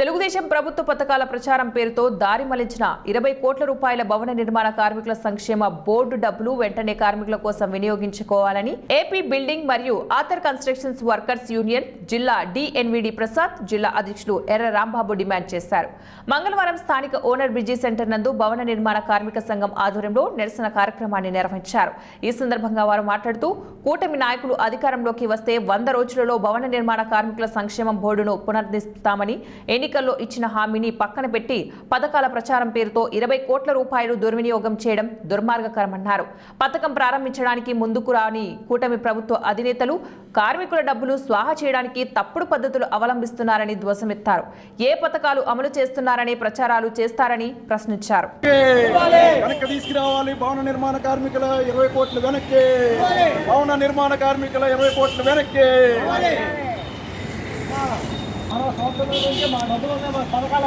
తెలుగుదేశం ప్రభుత్వ పథకాల ప్రచారం పేరుతో దారి మళ్లించిన 20 కోట్ల రూపాయల భవన నిర్మాణ కార్మికుల సంక్షేమ బోర్డు డబ్బులు వెంటనే కార్మికుల కోసం వినియోగించుకోవాలని ఏపీ బిల్డింగ్ మరియు ఆథర్ కన్స్ట్రక్షన్స్ వర్కర్స్ యూనియన్ జిల్లా డిఎన్విడి ప్రసాద్ జిల్లా అధ్యక్షులు ఎర్ర రాంబాబు డిమాండ్ చేశారు. మంగళవారం స్థానిక ఓనర్ బ్రిడ్జి సెంటర్ నందు భవన నిర్మాణ కార్మిక సంఘం ఆధ్వర్యంలో నిరసన కార్యక్రమాన్ని నిర్వహించారు. ఈ సందర్భంగా వారు మాట్లాడుతూ కూటమి నాయకులు అధికారంలోకి వస్తే 100 రోజులలో భవన నిర్మాణ కార్మికుల సంక్షేమం బోర్డును పునరుద్ధరిస్తామని, ఎన్నికల్లో ఇచ్చిన హామీని పక్కన పెట్టి పథకాల ప్రచారం పేరుతో 20 కోట్ల రూపాయలు దుర్వినియోగం చేయడం దుర్మార్గకరమన్నారు. పథకం ప్రారంభించడానికి ముందుకు రాని కూటమి ప్రభుత్వ అధినేతలు కార్మికుల డబ్బులు స్వాహా చేయడానికి తప్పుడు పద్ధతులు అవలంబిస్తున్నారని ధ్వజమెత్తారు. ఏ పథకాలు అమలు చేస్తున్నారని ప్రచారాలు చేస్తారని ప్రశ్నించారు. భవన నిర్మాణ కార్మికుల 20 కోట్లు వెనక్కి, భవన నిర్మాణ కార్మికుల 20 కోట్లు వెనక్కి. మన సొంత మా డబ్బులు